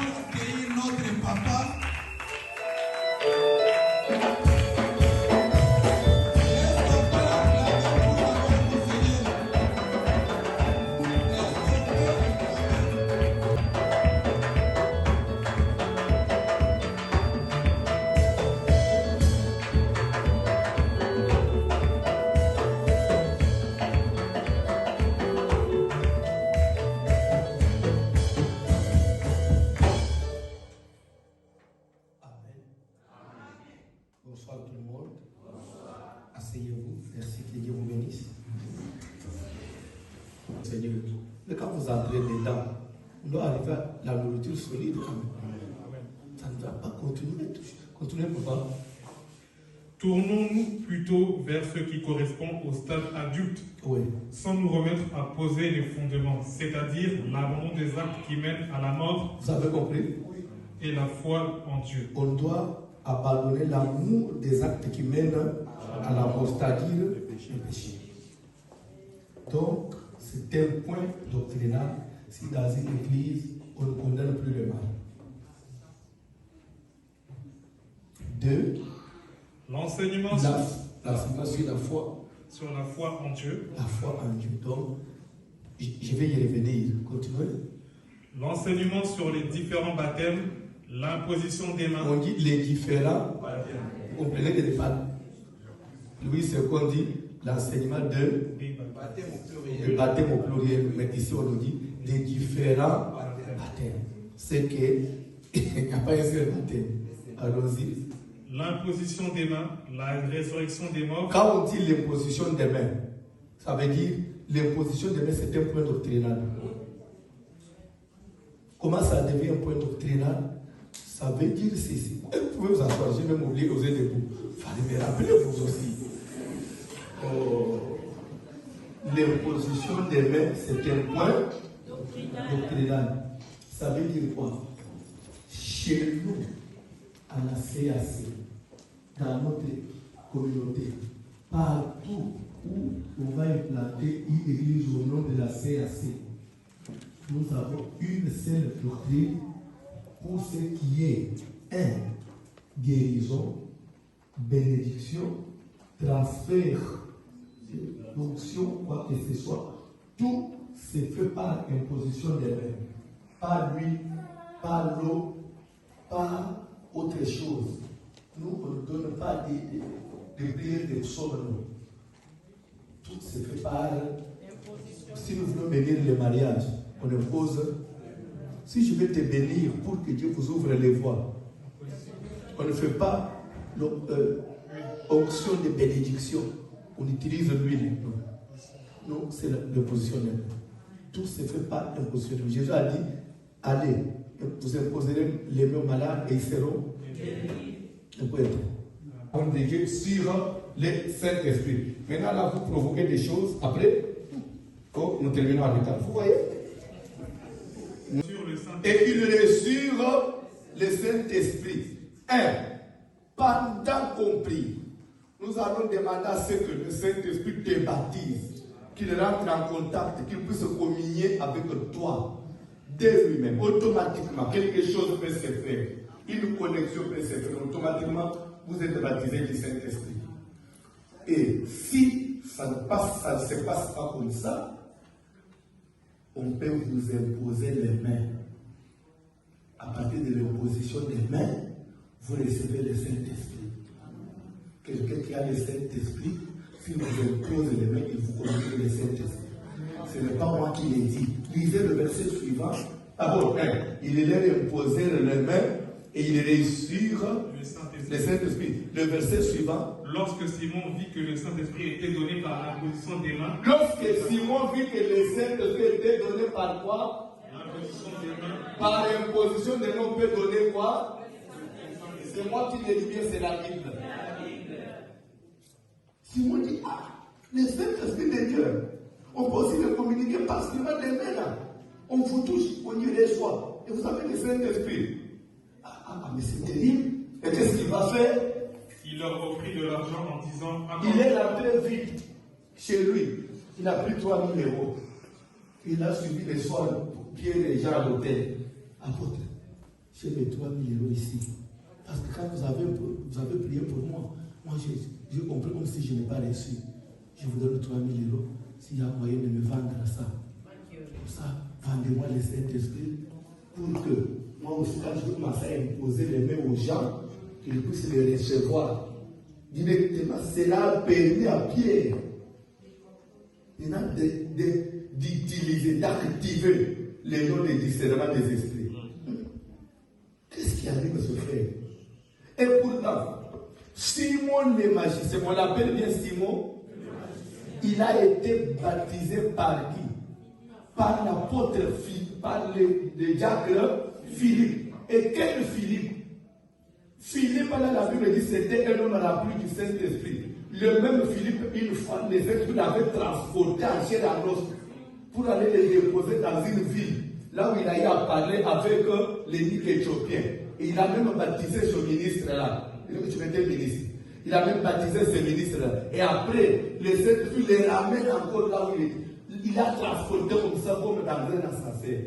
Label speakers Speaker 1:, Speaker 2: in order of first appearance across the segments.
Speaker 1: accueillir notre papa.
Speaker 2: Bonsoir tout le monde. Bonsoir. Asseyez-vous. Merci que Dieu vous bénisse. Seigneur, mais quand vous entrez dedans, on doit arriver à la nourriture solide quand même. Ça ne va pas continuer. Continuez, papa.
Speaker 3: Tournons-nous plutôt vers ce qui correspond au stade adulte,
Speaker 2: Oui.
Speaker 3: sans nous remettre à poser les fondements, c'est-à-dire l'abandon des actes qui mènent à la mort.
Speaker 2: Vous avez compris?
Speaker 3: Et la foi en Dieu.
Speaker 2: On doit abandonner l'amour des actes qui mènent à la mort, c'est-à-dire le péché. Donc, c'est un point doctrinal si dans une église, on ne condamne plus le mal. 2.
Speaker 3: L'enseignement
Speaker 2: L'enseignement sur la foi.
Speaker 3: sur la foi en Dieu.
Speaker 2: La foi en Dieu. Donc, je vais y revenir. Continuez.
Speaker 3: L'enseignement sur les différents baptêmes, l'imposition des mains.
Speaker 2: On dit les différents. Vous comprenez que les femmes. Louis, c'est qu'on dit l'enseignement de le baptême au pluriel. Mais ici, on nous dit les différents baptêmes. C'est qu'il n'y a pas un seul baptême. Allons-y.
Speaker 3: L'imposition des mains, la résurrection des morts.
Speaker 2: Quand on dit l'imposition des mains, ça veut dire l'imposition des mains, c'est un point doctrinal. Comment ça devient un point doctrinal? Ça veut dire ceci. Vous pouvez vous asseoir, j'ai même oublié vous êtes debout. Il fallait me rappeler vous aussi. L'imposition des mains, c'est un point doctrinal. Ça veut dire quoi? Chez nous, à la CAC, dans notre communauté, partout où on va implanter une église au nom de la CAC, nous avons une seule doctrine pour ce qui est guérison, bénédiction, transfert, d'onction, quoi que ce soit. Tout se fait par imposition des mains, pas l'huile, pas l'eau, pas autre chose. Nous, on ne donne pas des prières de psaumes. Tout se fait par. Si nous voulons bénir le mariage, on impose. Si je vais te bénir pour que Dieu vous ouvre les voies, on ne fait pas l'onction de bénédiction. On utilise l'huile. Non, c'est l'imposition. Tout se fait par imposition. Jésus a dit, allez, vous imposerez les mains malades et ils seront de Dieu sur le Saint-Esprit. Maintenant, là, vous provoquez des choses. Après, nous terminons avec ça. Vous voyez? Et il reçurent le Saint-Esprit. Pendant qu'on prie, nous allons demander à ce que le Saint-Esprit te baptise, qu'il rentre en contact, qu'il puisse communier avec toi. De lui-même, automatiquement, quelque chose peut se faire. Une connexion peut se faire. Automatiquement, vous êtes baptisé du Saint-Esprit. Et si ça ne se passe pas comme ça, on peut vous imposer les mains. À partir de l'imposition des mains, vous recevez le Saint-Esprit. Quelqu'un qui a le Saint-Esprit, s'il vous impose les mains, il vous communique le Saint-Esprit. Ce n'est pas moi qui l'ai dit. Lisez le verset suivant. D'abord, il leur imposé les mains et ils reçurent le Saint-Esprit. Le verset suivant.
Speaker 3: Lorsque Simon vit que le Saint-Esprit était donné par l'imposition des mains.
Speaker 2: Lorsque Simon vit que le Saint-Esprit était donné par quoi?
Speaker 3: L'imposition des mains.
Speaker 2: Par l'imposition des mains, on peut donner quoi? C'est moi qui l'ai dit bien, c'est la Bible. Simon dit, le Saint-Esprit de Dieu, on peut aussi le communiquer parce qu'il va des mains là. On vous touche, on y reçoit. Et vous avez le Saint-Esprit. Mais c'est terrible. Et qu'est-ce qu'il va faire?
Speaker 3: Il leur offrit de l'argent en disant,
Speaker 2: il est rentré vite. Chez lui, il a pris 3 000 euros. Il a suivi les soins pour pied les gens à l'hôtel. Apôtre, j'ai mes 3 000 euros ici. Parce que quand vous avez prié pour moi, j'ai compris comme si je n'ai pas reçu. Je vous donne 3 000 euros. S'il y a moyen de me vendre ça. Comme ça, vendez-moi le Saint-Esprit pour que moi aussi, quand je commence à imposer les mains aux gens, qu'ils puissent les recevoir directement. Cela a permis à Pierre d'utiliser, d'activer les dons de discernement des esprits. Qu'est-ce qui arrive à ce frère? Et pourtant, Simon le magicien, on l'appelle bien Simon, il a été baptisé par qui? Par l'apôtre Philippe, par le diacre Philippe. Et quel Philippe? Philippe, là, la Bible dit, c'était un homme rempli du Saint-Esprit. Le même Philippe, une fois, les esprits l'avaient transporté en chair et en os pour aller les déposer dans une ville, là où il a eu à parler avec l'énigme éthiopien. Et il a même baptisé ce ministre-là. Tu étais ministre. Il a même baptisé ce ministre-là. Et après, les Saint-Esprit les ramènent encore là où il est. Il a transporté comme ça, comme dans un ascenseur.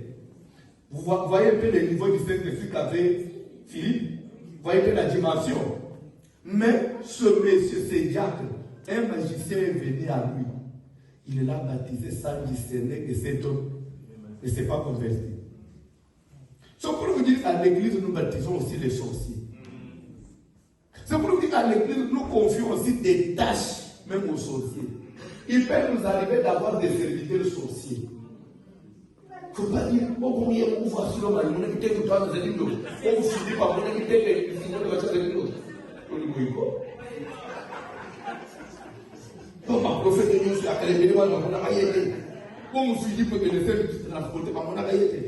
Speaker 2: Vous voyez un peu le niveau du Saint-Esprit qu'avait Philippe? Vous voyez un peu la dimension? Mais ce monsieur, ce diacre, un magicien est venu à lui. Il l'a baptisé sans discerner que cet homme ne s'est pas converti. C'est pour vous dire qu'à l'église, nous baptisons aussi les sorciers. C'est pour vous dire qu'à l'église, nous confions aussi des tâches, même aux sorciers. Il peut nous arriver d'avoir des serviteurs sorciers. Il ne faut pas dire, oh, comment il y a un ouvre sur l'homme, on a quitté tout le temps, on finit par on a quitté le final de la chose de l'autre. On dit, oui, quoi? Comme un prophète de Dieu, à l'église, on a été. Comme Philippe que le fait de transporter, on a été.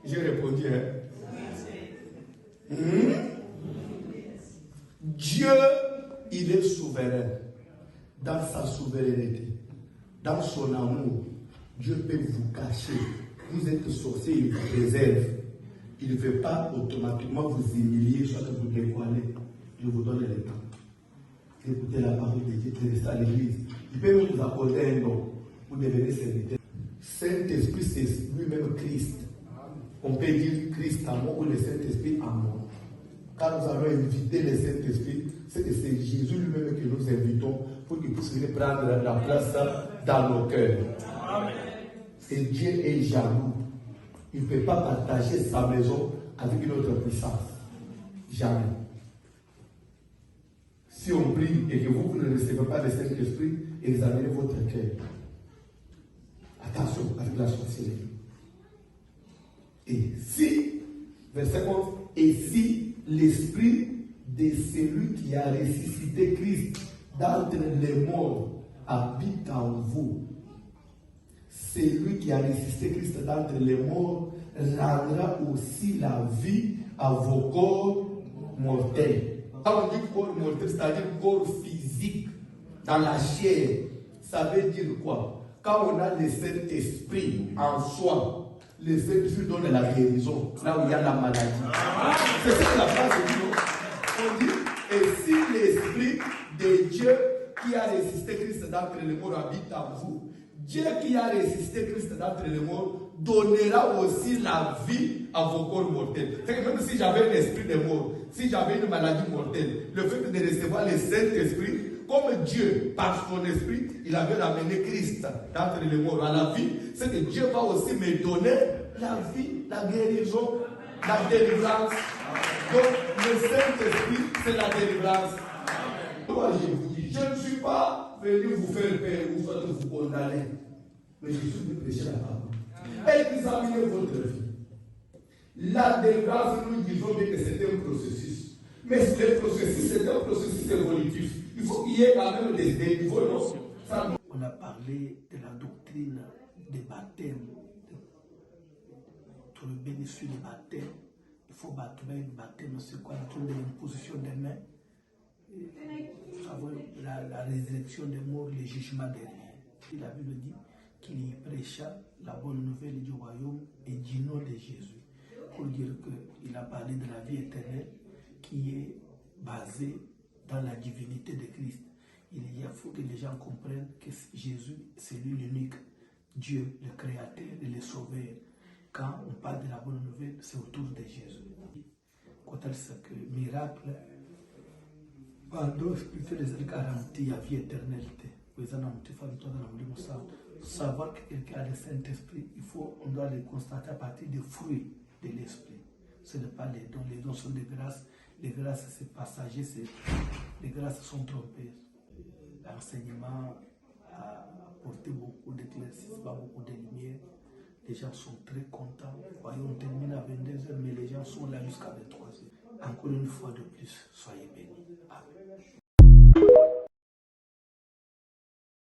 Speaker 2: J'ai répondu, Dieu, il est souverain. Dans sa souveraineté, dans son amour, Dieu peut vous cacher. Vous êtes sorcier, il vous préserve. Il ne veut pas automatiquement vous humilier, soit que vous dévoilez. Je vous donne le temps. Écoutez la parole de Dieu, restez à l'église. Il peut même vous accorder un don. Vous devenez serviteur. Saint-Esprit, c'est lui-même Christ. On peut dire Christ à moi ou le Saint-Esprit à moi. Quand nous allons inviter le Saint-Esprit, c'est que c'est Jésus lui-même que nous invitons pour qu'il puisse venir prendre la place dans nos cœurs. Amen. Et Dieu est jaloux. Il ne peut pas partager sa maison avec une autre puissance. Jamais. Si on prie et que vous ne recevez pas le Saint-Esprit, examinez votre cœur. Attention avec la sorcellerie. Et si, verset 11, et si l'esprit de celui qui a ressuscité Christ d'entre les morts habite en vous, celui qui a ressuscité Christ d'entre les morts rendra aussi la vie à vos corps mortels. Quand on dit corps mortel, c'est-à-dire corps physique, dans la chair, ça veut dire quoi? Quand on a le Saint-Esprit en soi, le Saint-Esprit donne la guérison, là où il y a la maladie. C'est ça que la phrase dit. On dit, et si l'Esprit de Dieu qui a résisté Christ d'entre les morts habite en vous, Dieu qui a résisté Christ d'entre les morts donnera aussi la vie à vos corps mortels. C'est que même si j'avais l'esprit de mort, si j'avais une maladie mortelle, le fait de recevoir le Saint-Esprit, comme Dieu, par son esprit, il avait ramené Christ d'entre les morts à la vie, c'est que Dieu va aussi me donner la vie, la guérison, la délivrance. Donc, le Saint-Esprit, c'est la délivrance. Moi, je vous dis, je ne suis pas venu vous faire peur ou soit vous condamner, mais je suis venu prêcher la parole. Examinez votre vie. La délivrance, nous disons bien que c'est un processus. Mais le processus, c'est un processus évolutif. Il faut qu'il y ait quand même des niveaux, non? On a parlé de la doctrine des baptêmes. Pour le bénéfice du baptême, il faut baptêmer le baptême, c'est quoi? L'imposition des mains. Nous savons la résurrection des morts, le jugement des riens. Et la Bible dit qu'il prêcha la bonne nouvelle du royaume et du nom de Jésus. Pour dire qu'il a parlé de la vie éternelle qui est basée dans la divinité de Christ,
Speaker 1: Il faut que les gens comprennent que Jésus, c'est lui l'unique Dieu, le Créateur et le Sauveur. Quand on parle de la bonne nouvelle, c'est autour de Jésus. Quand elle sait que miracle, pardon spirituel est garanti à vie éternelle. Savoir que quelqu'un a le Saint-Esprit, on doit le constater à partir des fruits de l'Esprit. Ce n'est pas les dons. Les dons sont des grâces. Les grâces, c'est passager. Les grâces sont trompeuses. L'enseignement a apporté beaucoup d'éclaircissement, beaucoup de lumière. Les gens sont très contents. Voyons, on termine à 22h, mais les gens sont là jusqu'à 23h. Encore une fois de plus, soyez bénis.